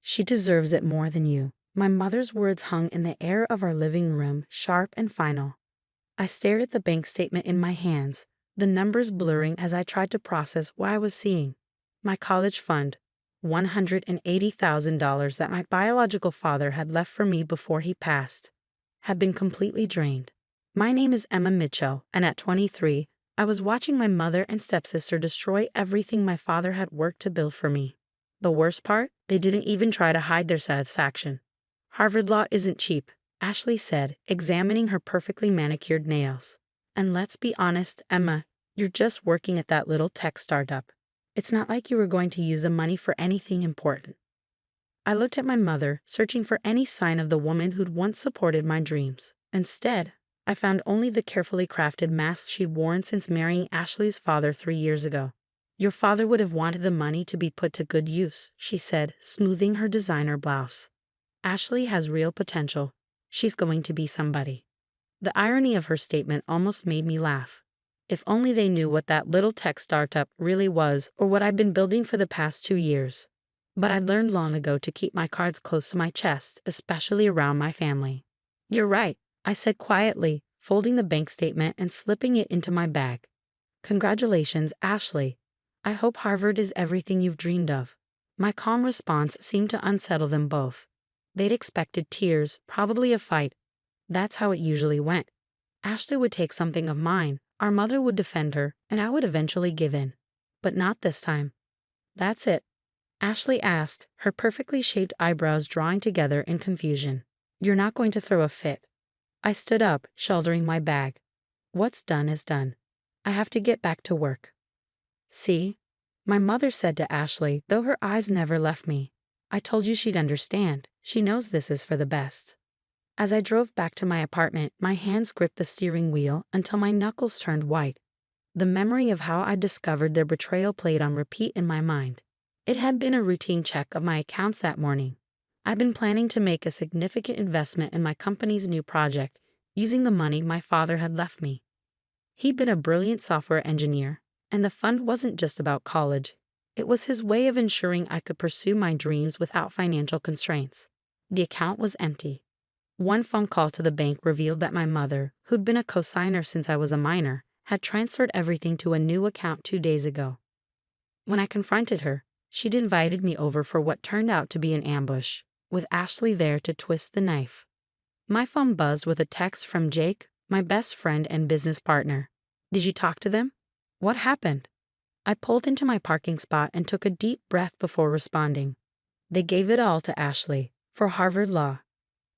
She deserves it more than you. My mother's words hung in the air of our living room, sharp and final. I stared at the bank statement in my hands, the numbers blurring as I tried to process what I was seeing. My college fund, $180,000 that my biological father had left for me before he passed, had been completely drained. My name is Emma Mitchell, and at 23, I was watching my mother and stepsister destroy everything my father had worked to build for me. The worst part, they didn't even try to hide their satisfaction. Harvard Law isn't cheap, Ashley said, examining her perfectly manicured nails. And let's be honest, Emma, you're just working at that little tech startup. It's not like you were going to use the money for anything important. I looked at my mother, searching for any sign of the woman who'd once supported my dreams. Instead, I found only the carefully crafted mask she'd worn since marrying Ashley's father 3 years ago. Your father would have wanted the money to be put to good use, she said, smoothing her designer blouse. Ashley has real potential. She's going to be somebody. The irony of her statement almost made me laugh. If only they knew what that little tech startup really was, or what I'd been building for the past 2 years. But I'd learned long ago to keep my cards close to my chest, especially around my family. You're right, I said quietly, folding the bank statement and slipping it into my bag. Congratulations, Ashley. I hope Harvard is everything you've dreamed of. My calm response seemed to unsettle them both. They'd expected tears, probably a fight. That's how it usually went. Ashley would take something of mine, our mother would defend her, and I would eventually give in. But not this time. That's it. Ashley asked, her perfectly shaped eyebrows drawing together in confusion. You're not going to throw a fit. I stood up, shouldering my bag. What's done is done. I have to get back to work. See? My mother said to Ashley, though her eyes never left me. I told you she'd understand. She knows this is for the best. As I drove back to my apartment, my hands gripped the steering wheel until my knuckles turned white. The memory of how I discovered their betrayal played on repeat in my mind. It had been a routine check of my accounts that morning. I'd been planning to make a significant investment in my company's new project, using the money my father had left me. He'd been a brilliant software engineer, and the fund wasn't just about college. It was his way of ensuring I could pursue my dreams without financial constraints. The account was empty. One phone call to the bank revealed that my mother, who'd been a cosigner since I was a minor, had transferred everything to a new account 2 days ago. When I confronted her, she'd invited me over for what turned out to be an ambush, with Ashley there to twist the knife. My phone buzzed with a text from Jake, my best friend and business partner. Did you talk to them? What happened? I pulled into my parking spot and took a deep breath before responding. They gave it all to Ashley, for Harvard Law.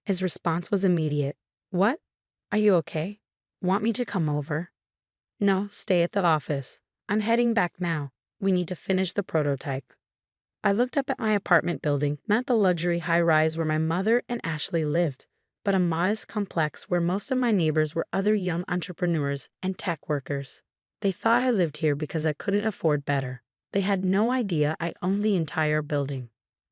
His response was immediate. What? Are you okay? Want me to come over? No, stay at the office. I'm heading back now. We need to finish the prototype. I looked up at my apartment building, not the luxury high-rise where my mother and Ashley lived, but a modest complex where most of my neighbors were other young entrepreneurs and tech workers. They thought I lived here because I couldn't afford better. They had no idea I owned the entire building.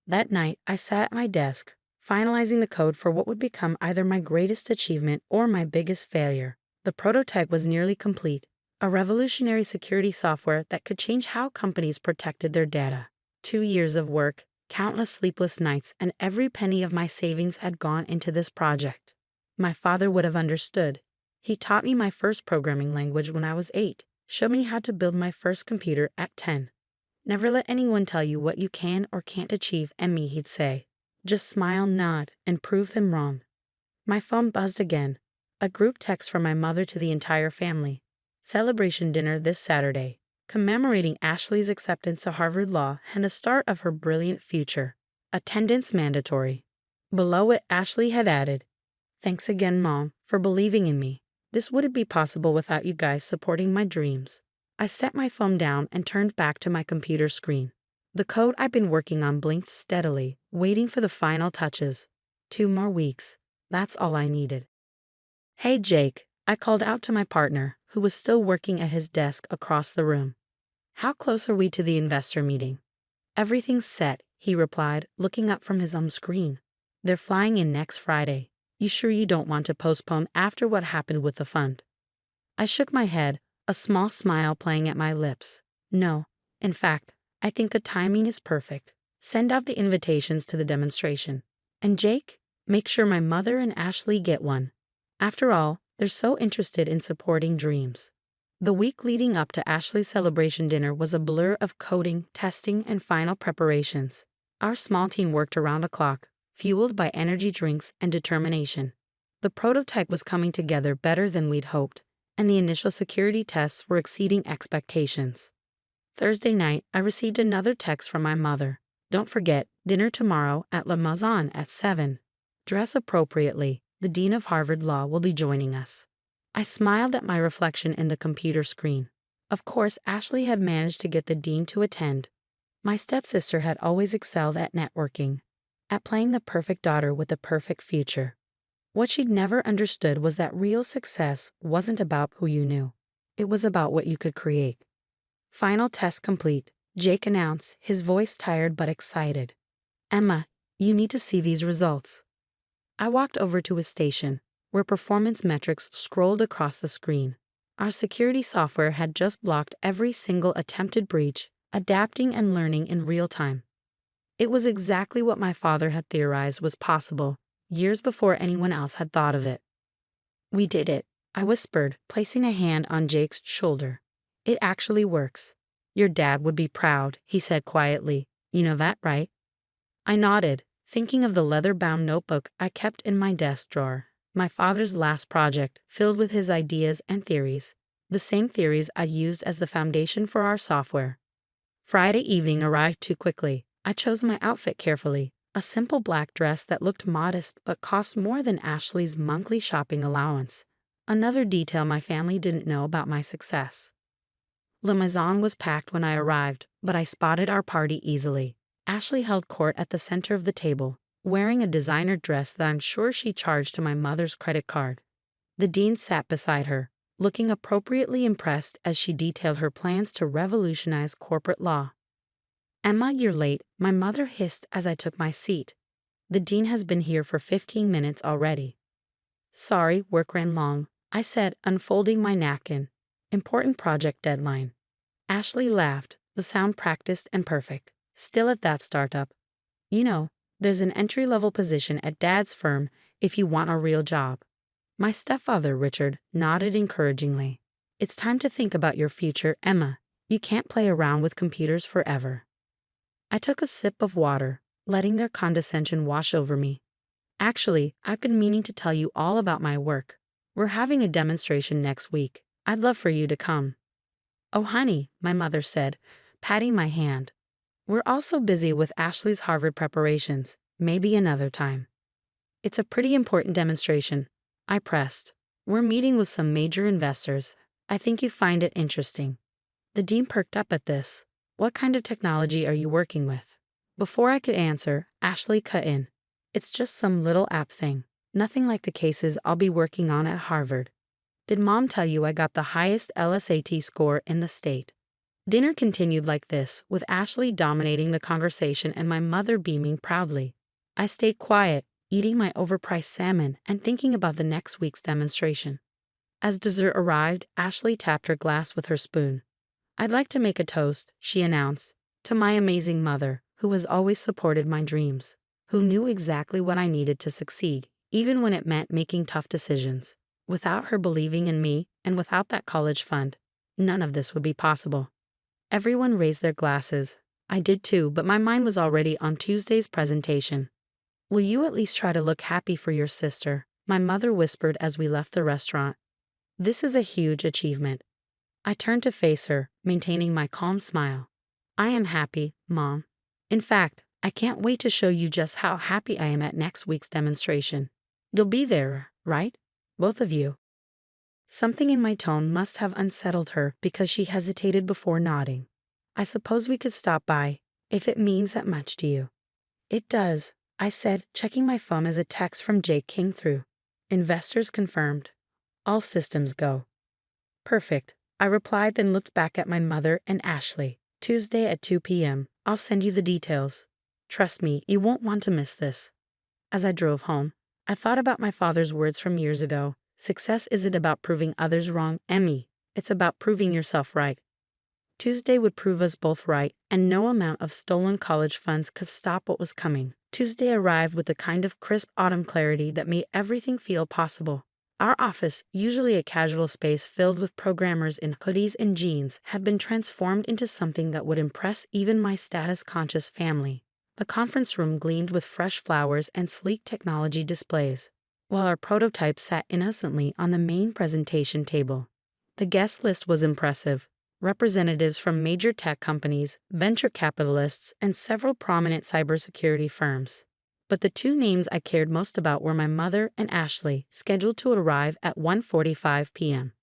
That night, I sat at my desk, finalizing the code for what would become either my greatest achievement or my biggest failure. The prototype was nearly complete, a revolutionary security software that could change how companies protected their data. 2 years of work, countless sleepless nights, and every penny of my savings had gone into this project. My father would have understood. He taught me my first programming language when I was 8, showed me how to build my first computer at 10. Never let anyone tell you what you can or can't achieve, Emmy, he'd say. Just smile, nod, and prove them wrong. My phone buzzed again. A group text from my mother to the entire family. Celebration dinner this Saturday, commemorating Ashley's acceptance to Harvard Law and the start of her brilliant future. Attendance mandatory. Below it, Ashley had added, Thanks again, Mom, for believing in me. This wouldn't be possible without you guys supporting my dreams. I set my phone down and turned back to my computer screen. The code I'd been working on blinked steadily, waiting for the final touches. 2 more weeks. That's all I needed. Hey, Jake, I called out to my partner, who was still working at his desk across the room. How close are we to the investor meeting? Everything's set, he replied, looking up from his screen. They're flying in next Friday. You sure you don't want to postpone after what happened with the fund? I shook my head, a small smile playing at my lips. No, in fact, I think the timing is perfect. Send out the invitations to the demonstration. And Jake, make sure my mother and Ashley get one. After all, they're so interested in supporting dreams. The week leading up to Ashley's celebration dinner was a blur of coding, testing, and final preparations. Our small team worked around the clock, fueled by energy drinks and determination. The prototype was coming together better than we'd hoped, and the initial security tests were exceeding expectations. Thursday night, I received another text from my mother. Don't forget, dinner tomorrow at La Maison at 7. Dress appropriately. The Dean of Harvard Law will be joining us. I smiled at my reflection in the computer screen. Of course, Ashley had managed to get the dean to attend. My stepsister had always excelled at networking, at playing the perfect daughter with the perfect future. What she'd never understood was that real success wasn't about who you knew. It was about what you could create. Final test complete, Jake announced, his voice tired but excited. Emma, you need to see these results. I walked over to his station, where performance metrics scrolled across the screen. Our security software had just blocked every single attempted breach, adapting and learning in real time. It was exactly what my father had theorized was possible, years before anyone else had thought of it. We did it, I whispered, placing a hand on Jake's shoulder. It actually works. Your dad would be proud, he said quietly. You know that, right? I nodded, thinking of the leather-bound notebook I kept in my desk drawer, my father's last project, filled with his ideas and theories, the same theories I'd used as the foundation for our software. Friday evening arrived too quickly. I chose my outfit carefully, a simple black dress that looked modest but cost more than Ashley's monthly shopping allowance, another detail my family didn't know about my success. La Maison was packed when I arrived, but I spotted our party easily. Ashley held court at the center of the table, wearing a designer dress that I'm sure she charged to my mother's credit card. The dean sat beside her, looking appropriately impressed as she detailed her plans to revolutionize corporate law. Emma, you're late, my mother hissed as I took my seat. The dean has been here for 15 minutes already. Sorry, work ran long, I said, unfolding my napkin. Important project deadline. Ashley laughed, the sound practiced and perfect. Still at that startup. You know, there's an entry-level position at Dad's firm if you want a real job. My stepfather, Richard, nodded encouragingly. It's time to think about your future, Emma. You can't play around with computers forever. I took a sip of water, letting their condescension wash over me. Actually, I've been meaning to tell you all about my work. We're having a demonstration next week. I'd love for you to come. Oh, honey, my mother said, patting my hand. We're also busy with Ashley's Harvard preparations. Maybe another time. It's a pretty important demonstration, I pressed. We're meeting with some major investors. I think you'd find it interesting. The dean perked up at this. What kind of technology are you working with? Before I could answer, Ashley cut in. It's just some little app thing. Nothing like the cases I'll be working on at Harvard. Did Mom tell you I got the highest LSAT score in the state? Dinner continued like this, with Ashley dominating the conversation and my mother beaming proudly. I stayed quiet, eating my overpriced salmon and thinking about the next week's demonstration. As dessert arrived, Ashley tapped her glass with her spoon. I'd like to make a toast, she announced, to my amazing mother, who has always supported my dreams, who knew exactly what I needed to succeed, even when it meant making tough decisions. Without her believing in me, and without that college fund, none of this would be possible. Everyone raised their glasses. I did too, but my mind was already on Tuesday's presentation. Will you at least try to look happy for your sister? My mother whispered as we left the restaurant. This is a huge achievement. I turned to face her, maintaining my calm smile. I am happy, Mom. In fact, I can't wait to show you just how happy I am at next week's demonstration. You'll be there, right? Both of you. Something in my tone must have unsettled her because she hesitated before nodding. I suppose we could stop by, if it means that much to you. It does, I said, checking my phone as a text from Jake came through. Investors confirmed. All systems go. Perfect, I replied, then looked back at my mother and Ashley. Tuesday at 2 p.m. I'll send you the details. Trust me, you won't want to miss this. As I drove home, I thought about my father's words from years ago. Success isn't about proving others wrong, Emmy. It's about proving yourself right. Tuesday would prove us both right, and no amount of stolen college funds could stop what was coming. Tuesday arrived with a kind of crisp autumn clarity that made everything feel possible. Our office, usually a casual space filled with programmers in hoodies and jeans, had been transformed into something that would impress even my status-conscious family. The conference room gleamed with fresh flowers and sleek technology displays, while our prototype sat innocently on the main presentation table. The guest list was impressive. Representatives from major tech companies, venture capitalists, and several prominent cybersecurity firms. But the two names I cared most about were my mother and Ashley, scheduled to arrive at 1:45 p.m.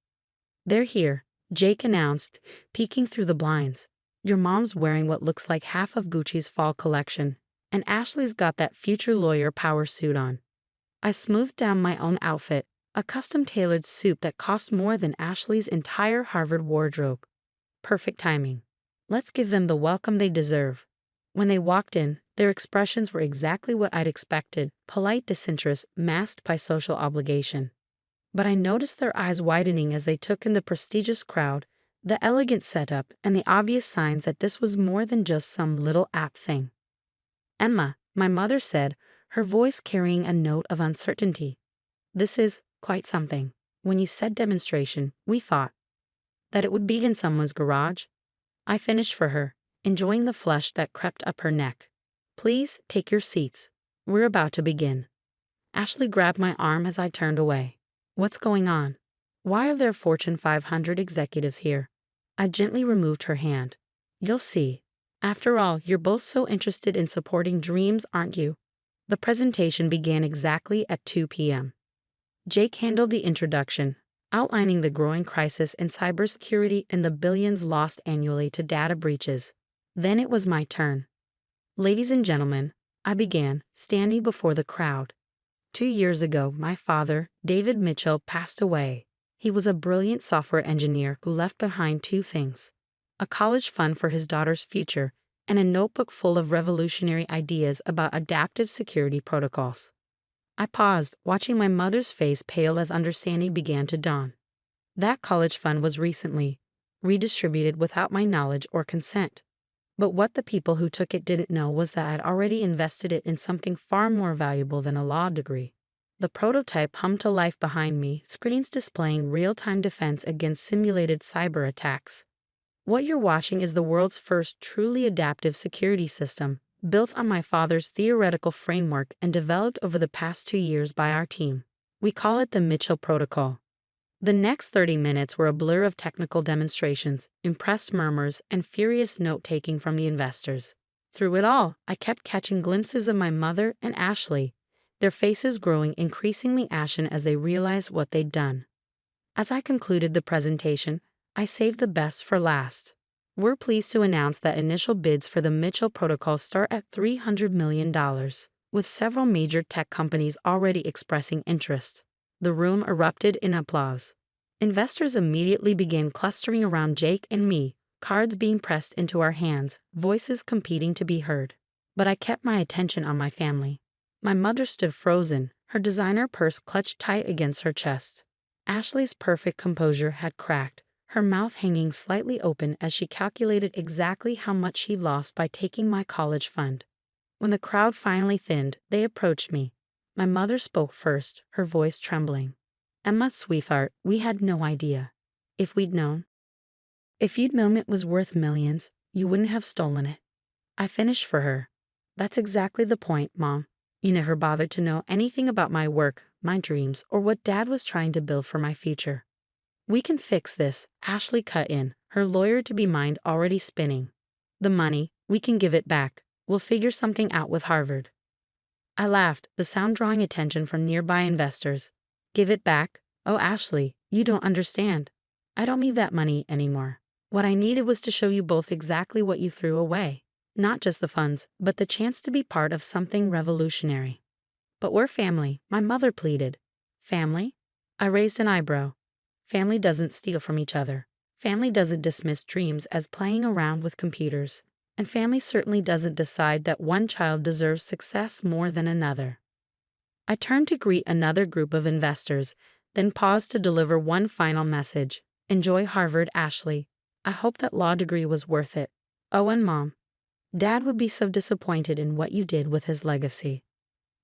"They're here," Jake announced, peeking through the blinds. "Your mom's wearing what looks like half of Gucci's fall collection, and Ashley's got that future lawyer power suit on." I smoothed down my own outfit, a custom-tailored suit that cost more than Ashley's entire Harvard wardrobe. Perfect timing. Let's give them the welcome they deserve. When they walked in, their expressions were exactly what I'd expected, polite disinterest masked by social obligation. But I noticed their eyes widening as they took in the prestigious crowd, the elegant setup, and the obvious signs that this was more than just some little app thing. "Emma," my mother said, her voice carrying a note of uncertainty. "This is quite something. When you said demonstration, we thought that it would be in someone's garage." I finished for her, enjoying the flush that crept up her neck. "Please take your seats. We're about to begin." Ashley grabbed my arm as I turned away. "What's going on? Why are there Fortune 500 executives here?" I gently removed her hand. "You'll see. After all, you're both so interested in supporting dreams, aren't you?" The presentation began exactly at 2 p.m. Jake handled the introduction, outlining the growing crisis in cybersecurity and the billions lost annually to data breaches. Then it was my turn. "Ladies and gentlemen," I began, standing before the crowd. 2 years ago, my father, David Mitchell, passed away. He was a brilliant software engineer who left behind two things: a college fund for his daughter's future and a notebook full of revolutionary ideas about adaptive security protocols. I paused, watching my mother's face pale as understanding began to dawn. That college fund was recently redistributed without my knowledge or consent. But what the people who took it didn't know was that I'd already invested it in something far more valuable than a law degree. The prototype hummed to life behind me, screens displaying real-time defense against simulated cyber attacks. What you're watching is the world's first truly adaptive security system, built on my father's theoretical framework and developed over the past 2 years by our team. We call it the Mitchell Protocol. The next 30 minutes were a blur of technical demonstrations, impressed murmurs, and furious note-taking from the investors. Through it all, I kept catching glimpses of my mother and Ashley, their faces growing increasingly ashen as they realized what they'd done. As I concluded the presentation, I saved the best for last. We're pleased to announce that initial bids for the Mitchell Protocol start at $300 million, with several major tech companies already expressing interest. The room erupted in applause. Investors immediately began clustering around Jake and me, cards being pressed into our hands, voices competing to be heard. But I kept my attention on my family. My mother stood frozen, her designer purse clutched tight against her chest. Ashley's perfect composure had cracked, her mouth hanging slightly open as she calculated exactly how much she lost by taking my college fund. When the crowd finally thinned, they approached me. My mother spoke first, her voice trembling. "Emma, sweetheart, we had no idea. If we'd known. If you'd known it was worth millions, you wouldn't have stolen it." I finished for her. "That's exactly the point, Mom. You never bothered to know anything about my work, my dreams, or what Dad was trying to build for my future." "We can fix this," Ashley cut in, her lawyer-to-be mind already spinning. "The money, we can give it back. We'll figure something out with Harvard." I laughed, the sound drawing attention from nearby investors. "Give it back? Oh, Ashley, you don't understand. I don't need that money anymore. What I needed was to show you both exactly what you threw away. Not just the funds, but the chance to be part of something revolutionary." "But we're family," my mother pleaded. "Family?" I raised an eyebrow. "Family doesn't steal from each other. Family doesn't dismiss dreams as playing around with computers. And family certainly doesn't decide that one child deserves success more than another." I turned to greet another group of investors, then paused to deliver one final message. "Enjoy Harvard, Ashley. I hope that law degree was worth it. Oh, and Mom, Dad would be so disappointed in what you did with his legacy.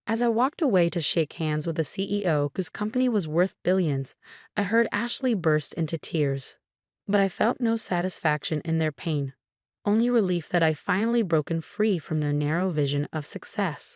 As I walked away to shake hands with the CEO whose company was worth billions, I heard Ashley burst into tears. But I felt no satisfaction in their pain, only relief that I finally broken free from their narrow vision of success.